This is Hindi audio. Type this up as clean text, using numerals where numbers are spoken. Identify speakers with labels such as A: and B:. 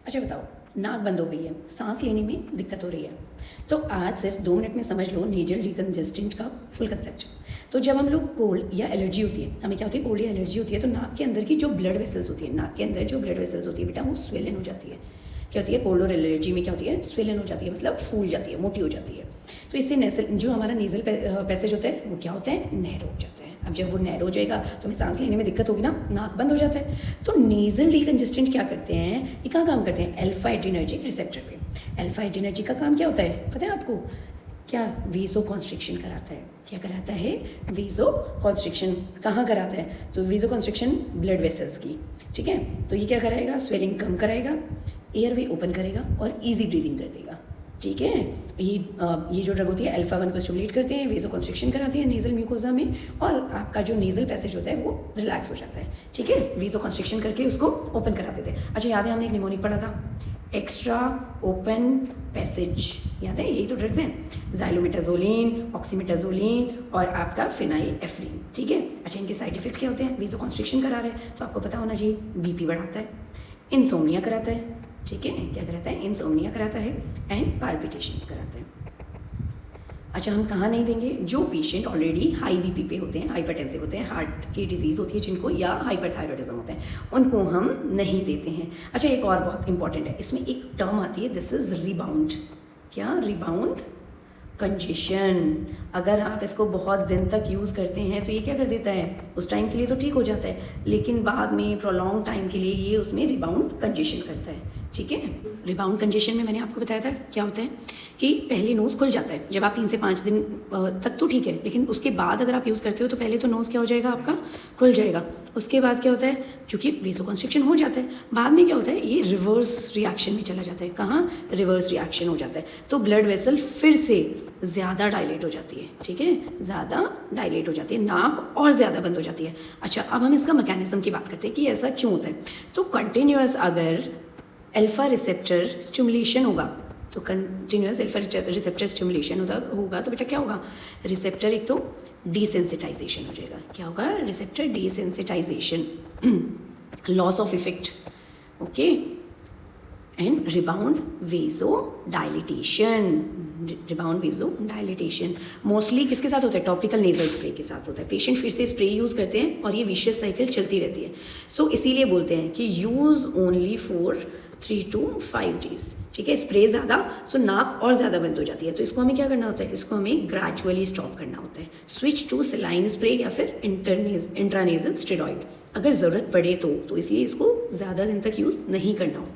A: अच्छा बताओ, नाक बंद हो गई है, सांस लेने में दिक्कत हो रही है, तो आज सिर्फ 2 मिनट में समझ लो नेजल डिकंजेस्टेंट का फुल कंसेप्ट। तो जब हम लोग कोल्ड या एलर्जी होती है, हमें क्या होती है, कोल्ड या एलर्जी होती है, तो नाक के अंदर की जो ब्लड वेसल्स होती है, नाक के अंदर जो ब्लड वेसल्स होती है बेटा, वो स्वेलन हो जाती है। क्या होती है, कोल्ड और एलर्जी में क्या होती है, स्वेलन हो जाती है, मतलब फूल जाती है, मोटी हो जाती है। तो इससे नेसल जो हमारा नेजल पैसेज होता है वो क्या होता है, नैरो हो जाता है। अब जब वो नैरो हो जाएगा तो हमें सांस लेने में दिक्कत होगी ना, नाक बंद हो जाता है। तो नेजल डिकंजेस्टेंट क्या करते हैं, ये कहाँ काम करते हैं, अल्फा एड्रेनर्जिक रिसेप्टर पे। अल्फा एड्रेनर्जिक का काम क्या होता है पता है आपको, क्या वीजो कॉन्स्ट्रिक्शन कराता है। क्या कराता है, वीजो कॉन्स्ट्रिक्शन। कहाँ कराता है, तो वीजो कॉन्स्ट्रिक्शन ब्लड वेसल्स की, ठीक है। तो ये क्या कराएगा, स्वेलिंग कम कराएगा, एयरवे ओपन करेगा और इजी ब्रीदिंग कर देगा, ठीक है। ये जो ड्रग होती है अल्फा 1 को स्टिमुलेट करते हैं, वेजो कॉन्स्ट्रिक्शन कराते हैं नेजल म्यूकोजा में, और आपका जो नेजल पैसेज होता है वो रिलैक्स हो जाता है, ठीक है। वेजो कॉन्स्ट्रिक्शन करके उसको ओपन करा देते हैं। अच्छा याद है, हमने एक निमोनिक पढ़ा था, एक्स्ट्रा ओपन पैसेज, याद है, यही तो ड्रग्स हैं, ज़ाइलोमेटाजोलिन, ऑक्सीमेटाजोलिन और आपका फिनाइल एफ्रीन, ठीक है। अच्छा इनके साइड इफेक्ट क्या होते हैं, वेजो कॉन्स्ट्रिक्शन करा रहे हैं तो आपको पता होना चाहिए, बीपी बढ़ाता है, इंसोम्निया कराता है, ठीक है, क्या कराता है, इंसोम्निया कराता है एंड पाल्पिटेशन कराता है। अच्छा हम कहाँ नहीं देंगे, जो पेशेंट ऑलरेडी हाई बीपी पे होते हैं, हाइपरटेंसिव होते हैं, हार्ट की डिजीज़ होती है जिनको, या हाइपरथायरॉयडिज्म होते हैं, उनको हम नहीं देते हैं। अच्छा एक और बहुत इंपॉर्टेंट है, इसमें एक टर्म आती है, दिस इज रिबाउंड। क्या, रिबाउंड कंजेशन। अगर आप इसको बहुत दिन तक यूज़ करते हैं तो ये क्या कर देता है, उस टाइम के लिए तो ठीक हो जाता है, लेकिन बाद में प्रोलॉन्ग टाइम के लिए ये उसमें रिबाउंड कंजेशन करता है, ठीक है। रिबाउंड कंजेशन में मैंने आपको बताया था क्या होता है, कि पहले नोज़ खुल जाता है जब आप 3 से 5 दिन तक तो ठीक है, लेकिन उसके बाद अगर आप यूज़ करते हो तो पहले तो नोज़ क्या हो जाएगा आपका, खुल जाएगा। उसके बाद क्या होता है, क्योंकि वेसो कॉन्स्ट्रिक्शन हो जाता है, बाद में क्या होता है, ये रिवर्स रिएक्शन में चला जाता है। कहाँ, रिवर्स रिएक्शन हो जाता है, तो ब्लड वेसल फिर से ज़्यादा डायलेट हो जाती है, ठीक है, ज़्यादा डायलेट हो जाती है, नाक और ज़्यादा बंद हो जाती है। अच्छा अब हम इसका मैकेनिज्म की बात करते हैं कि ऐसा क्यों होता है। तो कंटिन्यूअस अगर अल्फा रिसेप्टर स्टिमुलेशन होगा, तो कंटिन्यूअस अल्फा रिसेप्टर स्टिमुलेशन होगा तो बेटा क्या होगा, रिसेप्टर एक तो डिसेंसिटाइजेशन हो जाएगा। क्या होगा, receptor desensitisation, loss of effect, okay, and rebound vasodilatation. Rebound vasodilatation mostly किसके साथ होता है, टॉपिकल नेजल स्प्रे के साथ होता है। पेशेंट फिर से स्प्रे यूज़ करते हैं और ये विशियस साइकिल चलती रहती है। सो इसीलिए बोलते हैं कि use only for 3 to 5 days, ठीक है। स्प्रे ज़्यादा, सो नाक और ज़्यादा बंद हो जाती है, तो इसको हमें क्या करना होता है, इसको हमें ग्रेजुअली स्टॉप करना होता है। स्विच टू सलाइन स्प्रे या फिर इंट्रानेजल स्टेरॉइड अगर ज़रूरत पड़े तो इसलिए इसको ज़्यादा दिन तक यूज़ नहीं करना होता है।